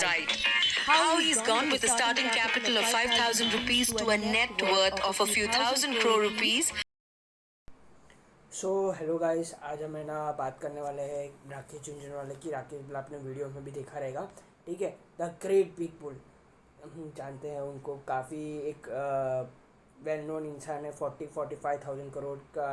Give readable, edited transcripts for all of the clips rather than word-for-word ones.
right. How he's gone with a starting capital of 5,000 rupees to a net worth of a few thousand crore rupees. So hello guys, आज हम है ना बात करने वाले हैं राकेश झुनझुनवाले की। राकेश बुल आपने वीडियो में भी देखा रहेगा, ठीक है। द ग्रेट बिग बुल, हम जानते हैं उनको, काफ़ी एक वेल नोन इंसान है। 45,000 करोड़ का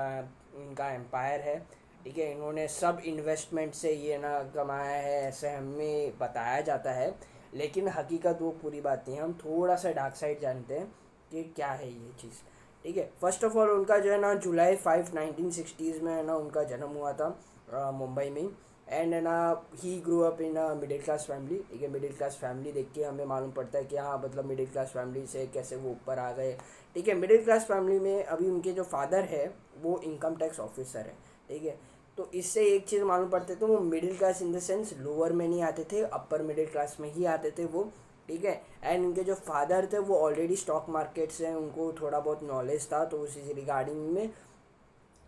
इनका एम्पायर है, ठीक है। इन्होंने सब इन्वेस्टमेंट से ये ना कमाया है, ऐसे हमें बताया जाता है, लेकिन हकीकत वो पूरी बात नहीं है। हम थोड़ा सा डार्क साइड जानते हैं कि क्या है ये चीज़, ठीक है। फर्स्ट ऑफ ऑल उनका जो है ना जुलाई 5 1960s में है ना उनका जन्म हुआ था मुंबई में। एंड है ना he grow up in middle class family, ठीक है। मिडिल क्लास फैमिली देख के हमें मालूम पड़ता है कि हाँ, मतलब मिडिल क्लास फैमिली से कैसे वो ऊपर आ गए, ठीक है। मिडिल क्लास फैमिली में अभी उनके जो फादर है वो इनकम टैक्स ऑफिसर है, ठीक है। तो इससे एक चीज़ मालूम पड़ते थे, वो middle class in the sense lower में नहीं आते थे, अपर मिडिल क्लास में ही आते थे वो, ठीक है। एंड उनके जो फादर थे वो ऑलरेडी स्टॉक मार्केट से उनको थोड़ा बहुत नॉलेज था, तो उसी रिगार्डिंग में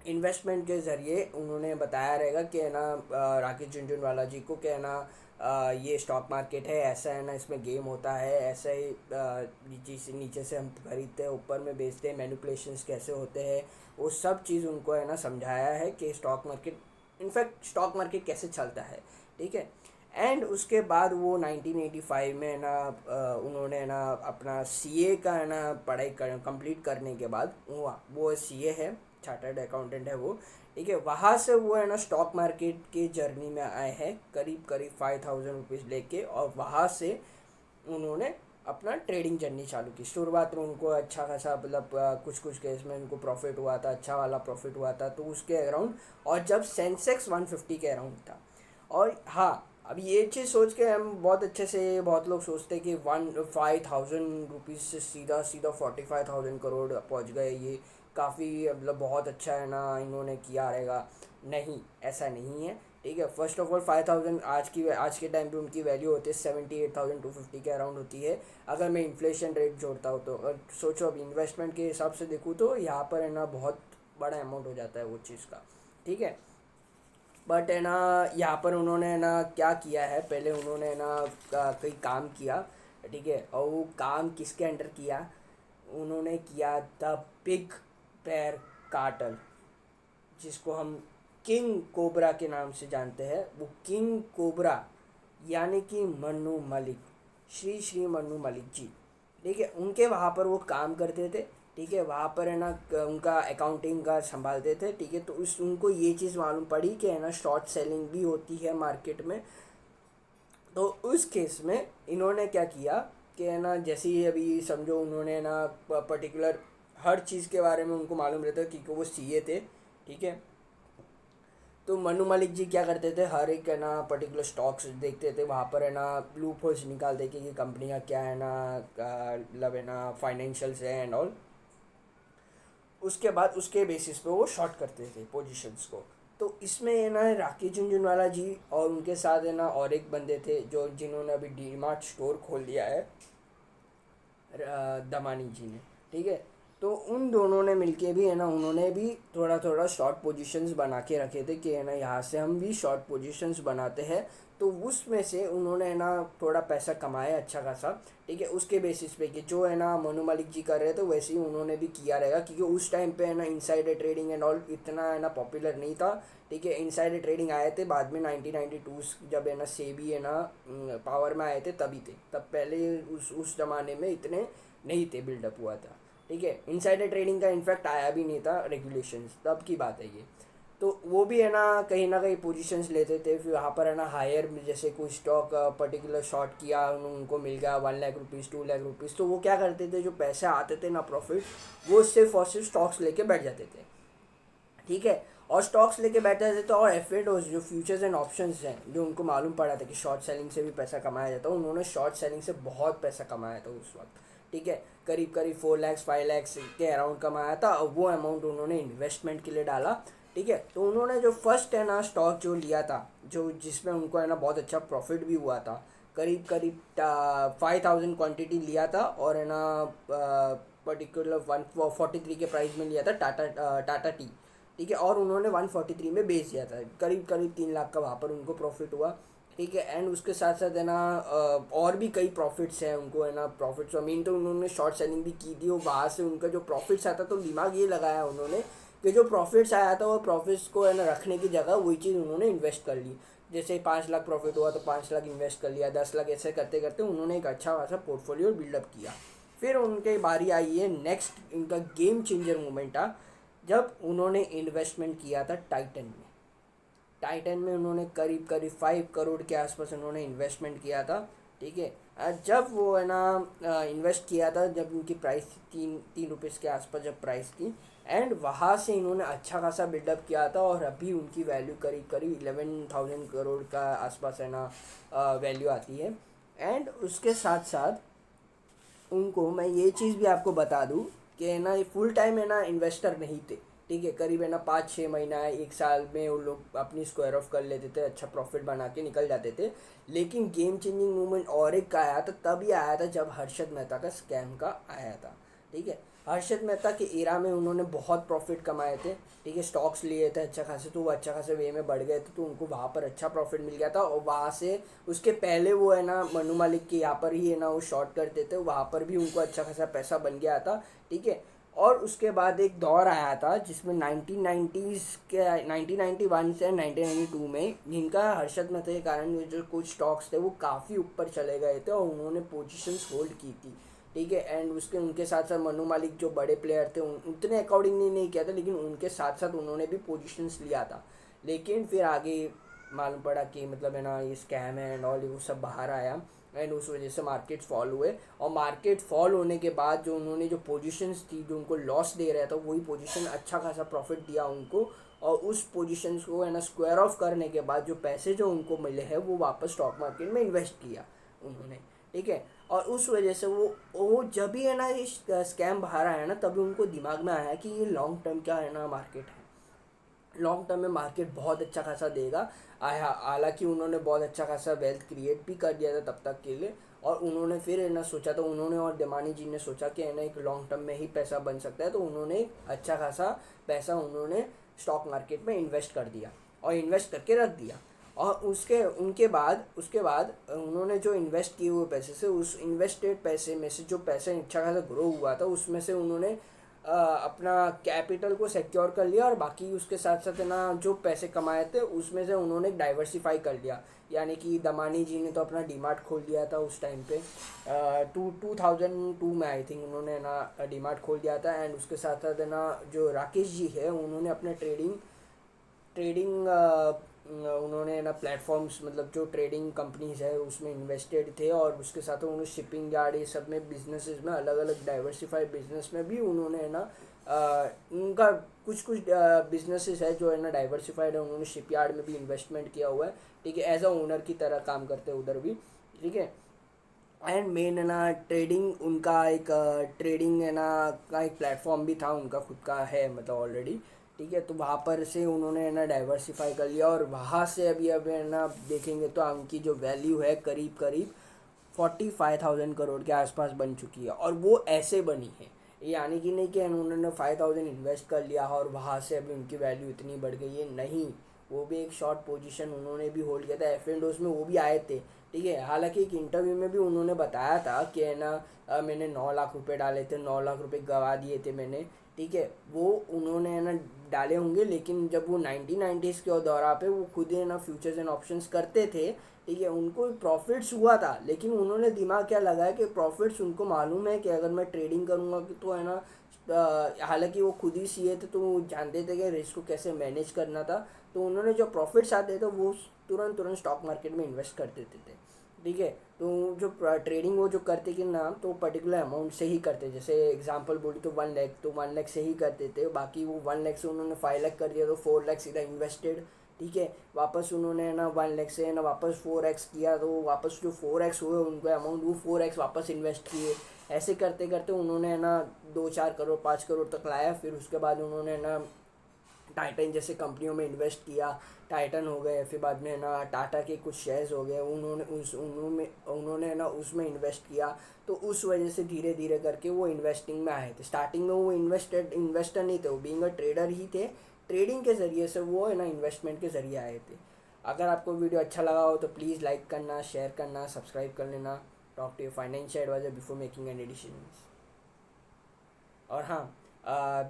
इन्वेस्टमेंट के ज़रिए उन्होंने बताया रहेगा कि है ना राकेश झुनझुनवाला जी को, कि है ना ये स्टॉक मार्केट है, ऐसा है ना, इसमें गेम होता है, ऐसा ही नीचे से हम खरीदते हैं, ऊपर में बेचते हैं, मैनिपुलेशंस कैसे होते हैं, वो सब चीज़ उनको है ना समझाया है कि stock market, in fact stock market कैसे चलता है, ठीक है। एंड उसके बाद वो 1985 में ना उन्होंने ना अपना सीए का है ना पढ़ाई कंप्लीट करने के बाद वो सीए है, चार्टर्ड अकाउंटेंट है वो, ठीक है। वहाँ से वो है ना स्टॉक मार्केट के जर्नी में आए हैं, करीब करीब 5,000 रुपीज़ लेके, और वहाँ से उन्होंने अपना ट्रेडिंग जर्नी चालू की। शुरुआत में उनको अच्छा खासा, मतलब कुछ कुछ केस में उनको प्रॉफिट हुआ था, अच्छा वाला प्रॉफिट हुआ था, तो उसके अराउंड, और जब सेंसेक्स 150 के अराउंड था। और हाँ, अब ये चीज़ सोच के हम बहुत अच्छे से, बहुत लोग सोचते हैं कि 5,000 रुपीज़ से सीधा सीधा 45,000 करोड़ पहुंच गए, ये काफ़ी, मतलब बहुत अच्छा है ना इन्होंने किया रहेगा। नहीं, ऐसा नहीं है, ठीक है। फर्स्ट ऑफ ऑल 5,000 आज के टाइम पे उनकी वैल्यू होती है 78,250 के अराउंड होती है, अगर मैं इन्फ्लेशन रेट जोड़ता हूँ तो। अगर सोचो, अब इन्वेस्टमेंट के हिसाब से देखूँ तो यहाँ पर है ना बहुत बड़ा अमाउंट हो जाता है वो चीज़ का, ठीक है। बट है ना यहाँ पर उन्होंने ना क्या किया है, पहले उन्होंने ना कई काम किया, ठीक है। और वो काम किसके अंडर किया, उन्होंने किया द बिग पैर कार्टल, जिसको हम किंग कोबरा के नाम से जानते हैं। वो किंग कोबरा यानी कि मन्नू मलिक, श्री श्री मन्नू मलिक जी, ठीक है। उनके वहाँ पर वो काम करते थे, ठीक है। वहाँ पर है ना उनका अकाउंटिंग का संभालते थे, ठीक है। तो उस उनको ये चीज़ मालूम पड़ी कि है ना शॉर्ट सेलिंग भी होती है मार्केट में। तो उस केस में इन्होंने क्या किया कि है ना, जैसे ही अभी समझो उन्होंने ना पर्टिकुलर हर चीज़ के बारे में उनको मालूम रहता है, क्योंकि वो सीए थे, ठीक है। तो मनु मलिक जी क्या करते थे, हर एक है ना पर्टिकुलर स्टॉक्स देखते थे, वहाँ पर है ना लूप होल्स निकालते कि कंपनियाँ क्या है ना, मतलब है ना फाइनेंशियल्स है एंड ऑल। उसके बाद उसके बेसिस पे वो शॉर्ट करते थे पोजीशंस को। तो इसमें है ना राकेश झुनझुनवाला जी और उनके साथ है ना और एक बंदे थे जो जिन्होंने अभी डी मार्ट स्टोर खोल दिया है, दमानी जी ने, ठीक है। तो उन दोनों ने मिलके भी है ना, उन्होंने भी थोड़ा थोड़ा शॉर्ट पोजीशंस बना के रखे थे कि है ना यहाँ से हम भी शॉर्ट पोजीशंस बनाते हैं। तो उसमें से उन्होंने है ना थोड़ा पैसा कमाया अच्छा खासा, ठीक है। उसके बेसिस पे कि जो है ना मनु मलिक जी कर रहे थे वैसे ही उन्होंने भी किया रहेगा, क्योंकि उस टाइम पे है ना इनसाइडर ट्रेडिंग एंड ऑल इतना है ना पॉपुलर नहीं था, ठीक है। इनसाइडर ट्रेडिंग आए थे बाद में 1992, जब है ना सेबी है ना पावर में आए थे तभी थे, तब पहले उस ज़माने में इतने नहीं थे, बिल्डअप हुआ था, ठीक है। इनसाइडर ट्रेडिंग का इन्फैक्ट आया भी नहीं था रेगुलेशंस, तब की बात है ये। तो वो भी है ना कहीं पोजीशंस लेते थे, फिर वहाँ पर है ना हायर, जैसे कोई स्टॉक पर्टिकुलर शॉर्ट किया, उनको मिल गया 1 लाख रुपीज़ 2 लाख रुपीज़, तो वो क्या करते थे, जो पैसे आते थे ना प्रॉफिट, वो सिर्फ और सिर्फ स्टॉक्स लेके बैठ जाते थे, ठीक है। और स्टॉक्स लेके बैठे थे, तो और एफएडोज जो फ्यूचर्स एंड ऑप्शंस हैं, जो उनको मालूम पड़ा था कि शॉर्ट सेलिंग से भी पैसा कमाया जाता है, उन्होंने शॉर्ट सेलिंग से बहुत पैसा कमाया था उस वक्त, ठीक है। करीब करीब 4 लाख 5 लाख के अराउंड कमाया था, और वो अमाउंट उन्होंने इन्वेस्टमेंट के लिए डाला, ठीक है। तो उन्होंने जो फर्स्ट है ना स्टॉक जो लिया था, जो जिसमें उनको है ना बहुत अच्छा प्रॉफिट भी हुआ था, करीब करीब 5,000 क्वांटिटी लिया था, और है ना पर्टिकुलर 143 के प्राइस में लिया था, टाटा टी, ठीक है। और उन्होंने 143 में बेच दिया था, करीब करीब 3 लाख का वहाँ पर उनको प्रॉफिट हुआ, ठीक है। एंड उसके साथ साथ है ना और भी कई प्रॉफिट्स हैं उनको, है ना प्रॉफिट्स। और मेन तो उन्होंने शॉर्ट सेलिंग भी की थी, और वहाँ से उनका जो प्रॉफिट्स आता तो दिमाग ये लगाया उन्होंने कि जो प्रॉफिट्स आया था वो प्रॉफिट्स को है ना रखने की जगह वही चीज़ उन्होंने इन्वेस्ट कर ली। जैसे 5 लाख प्रॉफिट हुआ तो 5 लाख इन्वेस्ट कर लिया, 10 लाख, ऐसे करते करते उन्होंने एक अच्छा खासा पोर्टफोलियो बिल्डअप किया। फिर उनके बारी आई है नेक्स्ट, इनका गेम चेंजर मोमेंट था जब उन्होंने इन्वेस्टमेंट किया था टाइटन में। टाइटन में उन्होंने करीब करीब 5 करोड़ के आसपास उन्होंने इन्वेस्टमेंट किया था, ठीक है। जब वो है ना इन्वेस्ट किया था, जब उनकी प्राइस थी 3 रुपीज़ के आसपास जब प्राइस थी, एंड वहाँ से इन्होंने अच्छा खासा बिल्डअप किया था, और अभी उनकी वैल्यू करीब करीब 11,000 करोड़ का आसपास है ना वैल्यू आती है। एंड उसके साथ साथ उनको मैं ये चीज़ भी आपको बता दूँ कि है ना ये फुल टाइम है ना इन्वेस्टर नहीं थे, ठीक है। करीब है ना 5-6 महीना 1 साल में वो लोग अपनी स्क्वायर ऑफ कर लेते थे, अच्छा प्रॉफिट बना के निकल जाते थे। लेकिन गेम चेंजिंग मूवमेंट और एक का आया था, तभी आया था जब हर्षद मेहता का स्कैम का आया था, ठीक है। हर्षद मेहता के एरा में उन्होंने बहुत प्रॉफिट कमाए थे, ठीक है। स्टॉक्स लिए थे अच्छा खासे, तो वो अच्छा खासे वे में बढ़ गए थे, तो उनको वहाँ पर अच्छा प्रॉफिट मिल गया था। और वहाँ से उसके पहले वो है ना मनु मालिक के यहाँ पर ही है ना वो शॉर्ट करते थे, वहाँ पर भी उनको अच्छा खासा पैसा बन गया था, ठीक है। और उसके बाद एक दौर आया था जिसमें 1990s के 1991 से 1992 में, जिनका हर्षद मेहता के कारण जो कुछ स्टॉक्स थे वो काफ़ी ऊपर चले गए थे, और उन्होंने पोजीशंस होल्ड की थी, ठीक है। एंड उसके उनके साथ साथ मनु मालिक जो बड़े प्लेयर थे उतने अकॉर्डिंगली नहीं किया था, लेकिन उनके साथ साथ उन्होंने भी पोजीशंस लिया था। लेकिन फिर आगे मालूम पड़ा कि मतलब है ना ये स्कैम है एंड ऑल, वो सब बाहर आया, एंड उस वजह से मार्केट फॉल हुए। और मार्केट फॉल होने के बाद जो उन्होंने जो पोजीशंस थी जो उनको लॉस दे रहा था, वही पोजीशन अच्छा खासा प्रॉफिट दिया उनको, और उस पोजीशंस को है ना स्क्वायर ऑफ करने के बाद जो पैसे जो उनको मिले हैं वो वापस स्टॉक मार्केट में इन्वेस्ट किया उन्होंने, ठीक है। और उस वजह से वो जब भी है ना ये स्कैम बाहर आया ना, तभी उनको दिमाग में आया कि ये लॉन्ग टर्म क्या है ना मार्केट है, लॉन्ग टर्म में मार्केट बहुत अच्छा खासा देगा। हालांकि उन्होंने बहुत अच्छा खासा वेल्थ क्रिएट भी कर दिया था तब तक के लिए, और उन्होंने फिर है ना सोचा, तो उन्होंने और दमानी जी ने सोचा कि है ना एक लॉन्ग टर्म में ही पैसा बन सकता है, तो उन्होंने अच्छा खासा पैसा उन्होंने स्टॉक मार्केट में इन्वेस्ट कर दिया और इन्वेस्ट करके रख दिया। और उसके बाद उन्होंने जो इन्वेस्ट किए हुए पैसे से, उस इन्वेस्टेड पैसे में से जो पैसा अच्छा खासा ग्रो हुआ था, उसमें से उन्होंने अपना कैपिटल को सिक्योर कर लिया, और बाकी उसके साथ साथ है ना जो पैसे कमाए थे उसमें से उन्होंने डाइवर्सिफाई कर लिया। यानी कि दमानी जी ने तो अपना डीमार्ट खोल दिया था उस टाइम पे, 2002 में आई थिंक उन्होंने ना डीमार्ट खोल दिया था। एंड उसके साथ साथ है ना जो राकेश जी है, उन्होंने अपने ट्रेडिंग ट्रेडिंग उन्होंने ना प्लेटफॉर्म्स, मतलब जो ट्रेडिंग कंपनीज है उसमें इन्वेस्टेड थे, और उसके साथ उन्होंने शिपिंग यार्ड ये सब में बिजनेसेस में अलग अलग डाइवर्सिफाइड बिजनेस में भी उन्होंने है ना उनका कुछ बिजनेसेस है जो है ना डाइवर्सिफाइड है, उन्होंने शिप यार्ड में भी इन्वेस्टमेंट किया हुआ है, ठीक है। एज अ ओनर की तरह काम करते हैं उधर भी, ठीक है। एंड मेन है ना ट्रेडिंग उनका एक ट्रेडिंग है ना का एक प्लेटफॉर्म भी था उनका खुद का है, मतलब ऑलरेडी, ठीक है। तो वहाँ पर से उन्होंने है ना डाइवर्सिफाई कर लिया, और वहाँ से अभी है ना देखेंगे तो उनकी जो वैल्यू है करीब करीब 45,000 करोड़ के आसपास बन चुकी है। और वो ऐसे बनी है, यानी कि नहीं कि उन्होंने 5,000 इन्वेस्ट कर लिया और वहाँ से अभी उनकी वैल्यू इतनी बढ़ गई है, नहीं। वो भी एक शॉर्ट पोजीशन उन्होंने भी होल्ड किया था, एफ एंड ओस में वो भी आए थे, ठीक है। हालांकि एक इंटरव्यू में भी उन्होंने बताया था कि है ना मैंने 9 लाख रुपए डाले थे, 9 लाख रुपए गवा दिए थे मैंने, ठीक है। वो उन्होंने है ना डाले होंगे, लेकिन जब वो 1990s के दौरान पे वो खुद है ना फ्यूचर्स एंड ऑप्शंस करते थे, ठीक है। उनको प्रॉफिट्स हुआ था, लेकिन उन्होंने दिमाग क्या लगाया कि प्रॉफिट्स उनको मालूम है कि अगर मैं ट्रेडिंग करूँगा तो है ना हालांकि वो खुद ही सीए थे तो वो जानते थे कि रिस्क को कैसे मैनेज करना था, तो उन्होंने जो प्रॉफिट्स आते थे वो तुरंत स्टॉक मार्केट में इन्वेस्ट कर देते थे, ठीक है। तो जो ट्रेडिंग वो जो करते कि ना तो पर्टिकुलर अमाउंट से ही करते, जैसे एग्जांपल बोली तो 1 लाख, तो 1 लाख से ही करते थे, बाकी वो 1 लाख से उन्होंने 5 लाख कर दिया तो 4 लाख सीधा इन्वेस्टेड, ठीक है। वापस उन्होंने ना 1 लाख से ना वापस 4x किया, तो वापस जो 4x हुए उनको अमाउंट वो 4x वापस इन्वेस्ट किए। ऐसे करते करते उन्होंने ना 2-4 करोड़ 5 करोड़ तक लाया। फिर उसके बाद उन्होंने ना टाइटन जैसे कंपनियों में इन्वेस्ट किया, टाइटन हो गए, फिर बाद में ना टाटा के कुछ शेयर्स हो गए, उन्होंने ना उसमें इन्वेस्ट किया। तो उस वजह से धीरे धीरे करके वो इन्वेस्टिंग में आए थे। स्टार्टिंग में वो इन्वेस्टर नहीं थे, वो बीइंग अ ट्रेडर ही थे, ट्रेडिंग के ज़रिए से वो है ना इन्वेस्टमेंट के ज़रिए आए थे। अगर आपको वीडियो अच्छा लगा हो तो प्लीज़ लाइक करना, शेयर करना, सब्सक्राइब कर लेना। Talk to your financial advisor before making any decisions. और हाँ,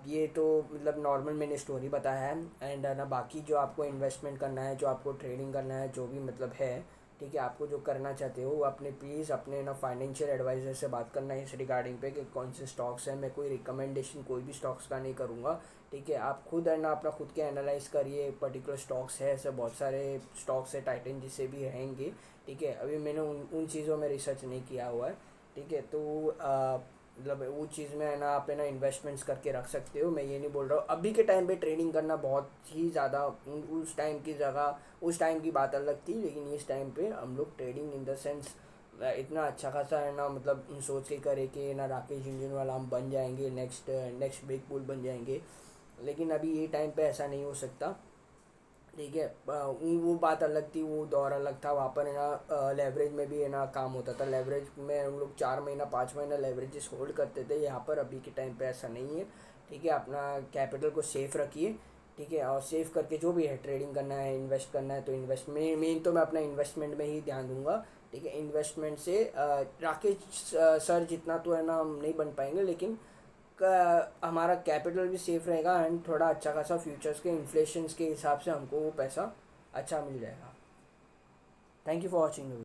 ये तो मतलब नॉर्मल मैंने स्टोरी बताया है। एंड ना बाकी जो आपको इन्वेस्टमेंट करना है, जो आपको ट्रेडिंग करना है, जो भी मतलब है, ठीक है, आपको जो करना चाहते हो, वो अपने प्लीज़ अपने ना फाइनेंशियल एडवाइज़र से बात करना है इस रिगार्डिंग पे कि कौन से स्टॉक्स हैं। मैं कोई रिकमेंडेशन कोई भी स्टॉक्स का नहीं करूँगा, ठीक है। आप खुद है ना अपना खुद के एनालाइज करिए। पर्टिकुलर स्टॉक्स है, ऐसे बहुत सारे स्टॉक्स है, टाइटन जिसे भी रहेंगे, ठीक है। अभी मैंने उन चीज़ों में रिसर्च नहीं किया हुआ है, ठीक है। तो मतलब वो चीज़ में है ना आप है ना इन्वेस्टमेंट्स करके रख सकते हो। मैं ये नहीं बोल रहा हूँ अभी के टाइम पे ट्रेडिंग करना बहुत ही ज़्यादा, उस टाइम की जगह उस टाइम की बात अलग थी, लेकिन इस टाइम पे हम लोग ट्रेडिंग इन द सेंस इतना अच्छा खासा है ना, मतलब सोच के करे कि ना राकेश झुनझुनवाला हम बन जाएंगे, नेक्स्ट नेक्स्ट बिग बुल बन जाएंगे। लेकिन अभी ये टाइम पे ऐसा नहीं हो सकता, ठीक है। वो बात अलग थी, वो दौर अलग था। वहाँ पर है ना लेवरेज में भी है ना काम होता था। लेवरेज में हम लोग 4 महीना 5 महीना लेवरेजेस होल्ड करते थे। यहाँ पर अभी के टाइम पे ऐसा नहीं है, ठीक है। अपना कैपिटल को सेफ रखिए, ठीक है। और सेव करके जो भी है ट्रेडिंग करना है, इन्वेस्ट करना है तो इन्वेस्ट मेन तो मैं अपना इन्वेस्टमेंट में ही ध्यान दूंगा, ठीक है। इन्वेस्टमेंट से राकेश सर जितना तो है ना हम नहीं बन पाएंगे, लेकिन हमारा कैपिटल भी सेफ रहेगा एंड थोड़ा अच्छा खासा फ्यूचर्स के इन्फ्लेशंस के हिसाब से हमको वो पैसा अच्छा मिल जाएगा। Thank you for watching.